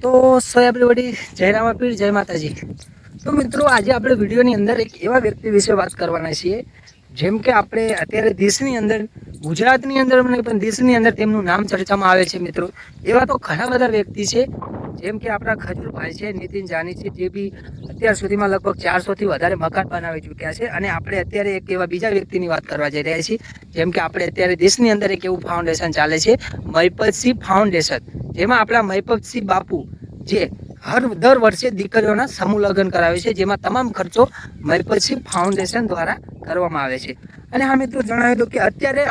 તો સો એવરીબડી જય રામાપીર જય માતાજી। તો મિત્રો આજે આપણે વિડીયોની અંદર એક એવા વ્યક્તિ વિશે વાત કરવાના છીએ જેમ કે આપણે અત્યારે દેશની અંદર ગુજરાતની અંદર નહીં પણ દેશની અંદર તેમનું નામ ચર્ચામાં આવે છે। મિત્રો એવા તો ઘણા બધા વ્યક્તિ છે જેમ કે આપણા ખજૂરભાઈ છે, નીતિન જાની છે, જે બી અત્યાર સુધીમાં લગભગ 400થી વધારે મકાન બનાવી ચૂક્યા છે। અને આપણે અત્યારે એક એવા બીજા વ્યક્તિની વાત કરવા જઈ રહ્યા છીએ જેમ કે આપણે અત્યારે દેશની અંદર એક એવું ફાઉન્ડેશન ચાલે છે મહિપતસિંહ ફાઉન્ડેશન, જેમાં આપણા મહિપતસિંહ બાપુ જે દર વર્ષે દીકરીઓના સમૂહ લગ્ન કરાવે છે, જેમાં તમામ ખર્ચો મહિપતસિંહ ફાઉન્ડેશન દ્વારા કરવામાં આવે છે। અને હા મિત્રો જણાવી દઉં કે અત્યારે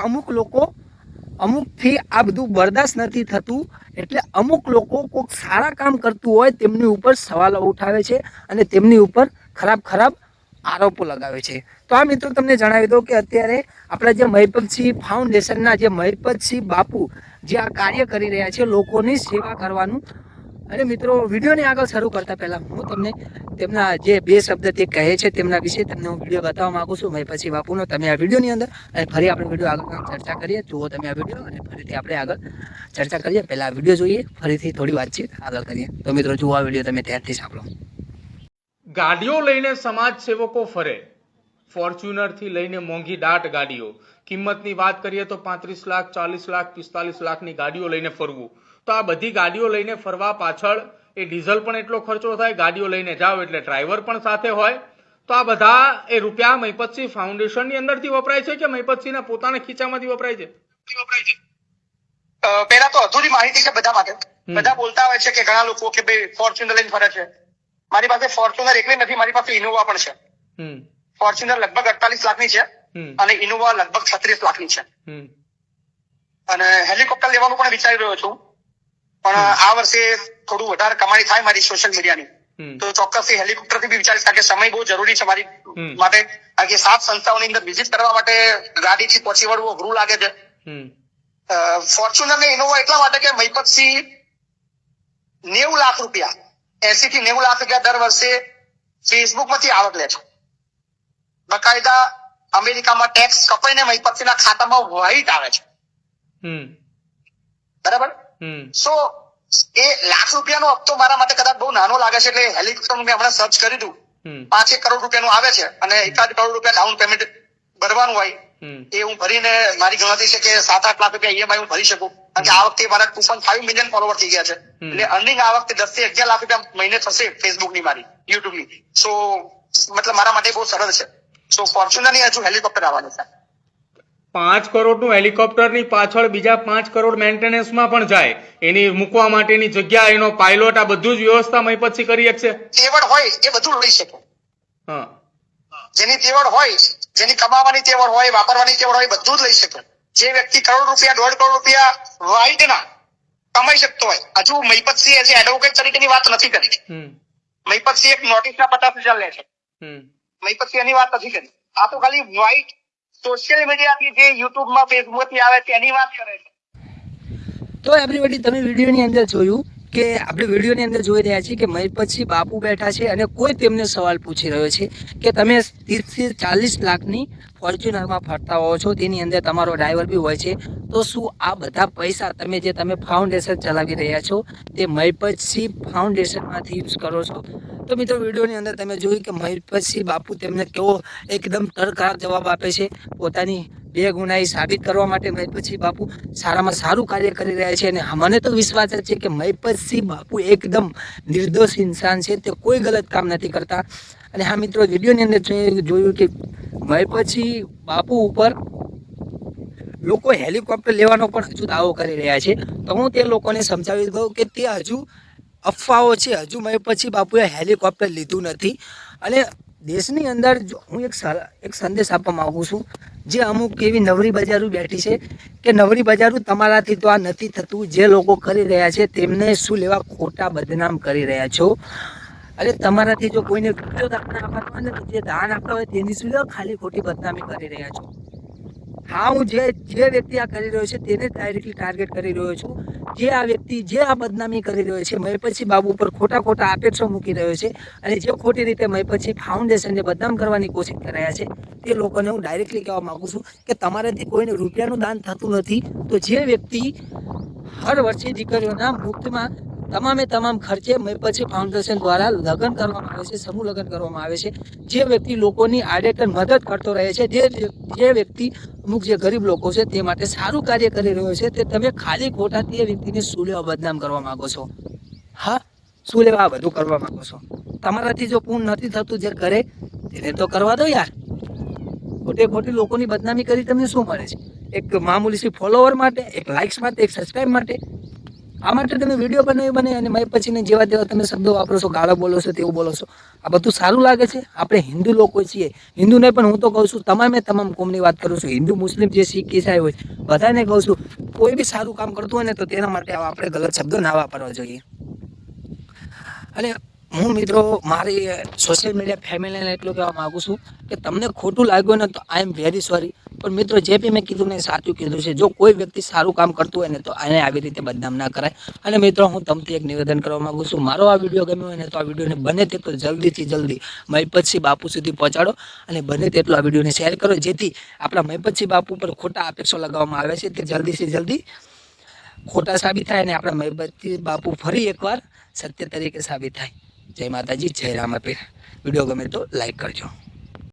અમુકથી આ બધું બરદાસ્ત નથી થતું, એટલે અમુક લોકો કોઈક સારા કામ કરતું હોય તેમની ઉપર સવાલો ઉઠાવે છે અને તેમની ઉપર ખરાબ આરોપો લગાવે છે। તો આ મિત્રો તમને જણાવી દઉં કે અત્યારે આપણા જે મહિપતસિંહ ફાઉન્ડેશનના જે મહિપતસિંહ બાપુ જે આ કાર્ય કરી રહ્યા છે લોકોની સેવા કરવાનું। અને મિત્રો વિડીયોને આગળ શરૂ કરતા પહેલા હું તમને તેમના જે બે શબ્દ તે કહે છે તેમના વિશે તમને હું વિડીયો બતાવવા માંગુ છું મહિપતસિંહ બાપુનો। તમે આ વિડીયોની અંદર અને ફરી આપણે વિડીયો આગળ ચર્ચા કરીએ। જુઓ તમે આ વિડીયો અને ફરીથી આપણે આગળ ચર્ચા કરીએ। પહેલા આ વિડીયો જોઈએ, ફરીથી થોડી વાતચીત આગળ કરીએ। તો મિત્રો જુઓ આ વિડીયો તમે ધ્યાનથી સાંભળો। ગાડીઓ લઈને સમાજ સેવકો ફરે, ફોર્ચ્યુનરથી લઈને મોંઘી દાટ ગાડીઓ। કિંમતની વાત કરીએ તો 35 લાખ, 40 લાખ, 45 લાખની ગાડીઓ લઈને ફરવું। તો આ બધી ગાડીઓ લઈને ફરવા પાછળ એ ડીઝલ પણ એટલો ખર્ચો થાય, ગાડીઓ લઈને જાઓ એટલે ડ્રાઈવર પણ સાથે હોય। તો આ બધા એ રૂપિયા મહિપતસિંહ ફાઉન્ડેશનની અંદરથી વપરાય છે કે મહિપતસિંહના પોતાના ખીચામાંથી વપરાય છે? પહેલા તો અધૂરી માહિતી છે બધા માટે। બધા બોલતા હોય છે કે ઘણા લોકો કે ભાઈ ફોર્ચ્યુનર લઈને ફરે છે। મારી પાસે ફોર્ચ્યુનર એકલી નથી, મારી પાસે ઇનોવા પણ છે। ફોર્ચ્યુનર લગભગ 48 લાખની છે અને ઇનોવા લગભગ 36 લાખની છે। અને હેલિકોપ્ટર લેવાનું પણ વિચારી રહ્યો છું, પણ આ વર્ષે થોડું વધારે કમાણી થાય મારી સોશિયલ મીડિયાની તો ચોક્કસથી હેલિકોપ્ટર થી બી વિચારીશ, કારણ કે સમય બહુ જરૂરી છે મારી માટે। કારણ કે 7 સંસ્થાઓની અંદર વિઝિટ કરવા માટે ગાડીથી પહોંચી વળવું અઘરું લાગે છે। ફોર્ચ્યુનર ને ઇનોવા એટલા માટે કે મહિપતસિંહ 90 લાખ રૂપિયા, 80 થી 90 લાખ રૂપિયા દર વર્ષે ફેસબુક માંથી આવક લે છે। બકાયદા અમેરિકામાં ટેક્સ કપાઈને મહિપતસિંહના ખાતામાં વ્હાઇટ આવે છે, બરાબર? સો એ લાખ રૂપિયાનો હપ્તો મારા માટે કદાચ બહુ નાનો લાગે છે, એટલે હેલિકોપ્ટર મેં હમણાં સર્ચ કરી દઉં, 5-1 કરોડ રૂપિયાનું આવે છે અને 1 કરોડ રૂપિયા ડાઉન પેમેન્ટ ભરવાનું હોય એ હું ભરીને મારી ગણતરી છે કે 7-8 લાખ રૂપિયા ઈએમઆઈ હું ભરી શકું। કારણ કે આ વખતે મારા 2.5 મિલિયન ફોલોવર થઈ ગયા છે, એટલે અર્નિંગ આ વખતે 10 થી 11 લાખ રૂપિયા મહિને થશે ફેસબુકની, મારી યુટ્યુબની। સો મતલબ મારા માટે બહુ સરળ છે। સો ફોર્ચ્યુનરની હજુ હેલિકોપ્ટર આવવાનું છે। 5 કરોડનું હેલિકોપ્ટરની પાછળ બીજા 5 કરોડ મેન્ટેનન્સમાં પણ જાય, એની મૂકવા માટેની જગ્યા, એનો પાયલોટ, આ બધું જ વ્યવસ્થા મહિપતસિંહ કરી શકશે? તેવડ હોય એ બધું લઈ શકે। જેની તેવડ હોય, જેની કમાવાની તેવડ હોય, વાપરવાની તેવડ હોય, બધું જ લઈ શકે। જે વ્યક્તિ કરોડ રૂપિયા, 1.5 કરોડ રૂપિયા વાઇટ ના કમાઈ શકતો હોય, હજુ મહિપતસિંહ એઝ એડવોકેટ તરીકેની વાત નથી કરી। મહિપતસિંહ એક નોટિસના 50,000 લે છે, મહિપતસિંહ એની વાત નથી કરી। આ તો ખાલી વ્હાઇટ સોશિયલ મીડિયાથી, જે યુટ્યુબમાં ફેસબુકથી આવે તેની વાત કરે છે। તો એવરીબડી તમે વિડીયોની અંદર જોયું કે આપણે વિડીયોની અંદર જોઈ રહ્યા છીએ કે મહિપતસિંહ બાપુ બેઠા છે અને કોઈ તેમને સવાલ પૂછી રહ્યો છે કે તમે 30 થી 40 લાખની ફોર્ચ્યુનરમાં ફરતા હોવ છો, તેની અંદર તમારો ડ્રાઈવર બી હોય છે, તો શું આ બધા પૈસા તમે ફાઉન્ડેશન ચલાવી રહ્યા છો તે મહિપતસિંહ ફાઉન્ડેશનમાંથી યુઝ કરો છો? તો મિત્રો વિડીયોની અંદર તમે જોયું કે મહિપતસિંહ બાપુ તેમને કેવો એકદમ તડકાળ જવાબ આપે છે। પોતાની બેગુનાઈ સાબિત કરવા માટે મહિપતસિંહ બાપુ સારામાં સારું કાર્ય કરી રહ્યા છે અને મને તો વિશ્વાસ જ છે કે મહિપતસિંહ બાપુ એકદમ નિર્દોષ ઇન્સાન છે, તે કોઈ ગલત કામ નથી કરતા। અને હા મિત્રો વિડીયોની અંદર જોયું કે મહિપતસિંહ બાપુ ઉપર લોકો હેલિકોપ્ટર લેવાનો પણ હજુ દાવો કરી રહ્યા છે, તો હું તે લોકોને સમજાવી દઉં કે તે હજુ અફવાઓ છે, હજુ મહિપતસિંહ બાપુએ હેલિકોપ્ટર લીધું નથી। અને દેશની અંદર હું એક સંદેશ આપવા માગું છું, જે અમુક એવી નવરી બજારો બેઠી છે કે નવરી બજારો તમારાથી તો આ નથી થતું, જે લોકો કરી રહ્યા છે તેમને શું લેવા ખોટા બદનામ કરી રહ્યા છો। અને તમારાથી જો કોઈને રૂપિયો દાન આપવાનો હોય ને, જે દાન આપતા હોય તેની શું લેવા ખાલી ખોટી બદનામી કરી રહ્યા છો। હા, હું જે વ્યક્તિ આ કરી રહ્યો છે તેને ડાયરેક્ટલી ટાર્ગેટ કરી રહ્યો છું। જે આ વ્યક્તિ જે આ બદનામી કરી રહ્યો છે, મહિપતસિંહ બાપુ ઉપર ખોટા આક્ષેપો મૂકી રહ્યો છે અને જે ખોટી રીતે મહિપતસિંહ ફાઉન્ડેશનને બદનામ કરવાની કોશિશ કરી રહ્યા છે, તે લોકોને હું ડાયરેક્ટલી કહેવા માંગુ છું કે તમારાથી કોઈને રૂપિયાનું દાન થતું નથી, તો જે વ્યક્તિ હર વર્ષે દીકરીઓના મુફ્તમાં તમામ ખર્ચે મયપતસિંહ ફાઉન્ડેશન દ્વારા લગ્ન કરવામાં આવે છે, સમૂહ લગ્ન કરવામાં આવે છે. જે વ્યક્તિ લોકોની આડેધડ મદદ કરતો રહે છે, જે વ્યક્તિ અમુક જે ગરીબ લોકો છે તે માટે સારું કાર્ય કરી રહ્યો છે, તે તમે ખાલી ખોટા તે વ્યક્તિને શું લેવા બદનામ કરવા માંગો છો? હા, શું લેવા આ બધું કરવા માંગો છો? તમારાથી જો પૂર્ણ નથી થતું જે કરે તેને તો કરવા દો યાર. ખોટી લોકોની બદનામી કરી તમને શું મળે છે? એક મામૂલી સી ફોલોવર માટે, એક લાઇક્સ માટે, એક સબસ્ક્રાઇબ માટે. આ માટે તમે વિડીયો બને અને મયપતસિંહને જેવા તેવા તમે શબ્દો વાપરો છો, ગાળો બોલો છો, તેવું બોલો છો. આ બધું સારું લાગે છે? આપણે હિન્દુ લોકો છીએ. હિન્દુ નહીં પણ હું તો કહું છું, તમામ કોમની વાત કરું છું. હિન્દુ, મુસ્લિમ, જે શીખ, ઈસાઈ હોય બધાને કહું છું, કોઈ બી સારું કામ કરતું હોય ને તો તેના માટે આપણે ગલત શબ્દો ના વાપરવા જોઈએ. અને હું મિત્રો મારી સોશિયલ મીડિયા ફેમિલીને એટલું કહેવા માગું છું કે તમને ખોટું લાગ્યું ને તો આઈ એમ વેરી સોરી. પણ મિત્રો જે બી મેં કીધું ને સાચું કીધું છે. જો કોઈ વ્યક્તિ સારું કામ કરતું હોય ને તો એને આવી રીતે બદનામ ના કરાય. અને મિત્રો હું તમને એક નિવેદન કરવા માંગુ છું, મારો આ વિડીયો ગમ્યો હોય ને તો આ વિડીયોને બને તેટલો જલ્દીથી જલ્દી મયપતસિંહ બાપુ સુધી પહોંચાડો અને બને તેટલો આ વિડીયોને શેર કરો, જેથી આપણા મયપતસિંહ બાપુ પર ખોટા આક્ષેપો લગાવવામાં આવે છે તે જલ્દીથી જલ્દી ખોટા સાબિત થાય અને આપણા મયપતસિંહ બાપુ ફરી એકવાર સત્ય તરીકે સાબિત થાય. જય માતાજી, જય રામાપીર. વિડીયો ગમે તો લાઈક કરજો.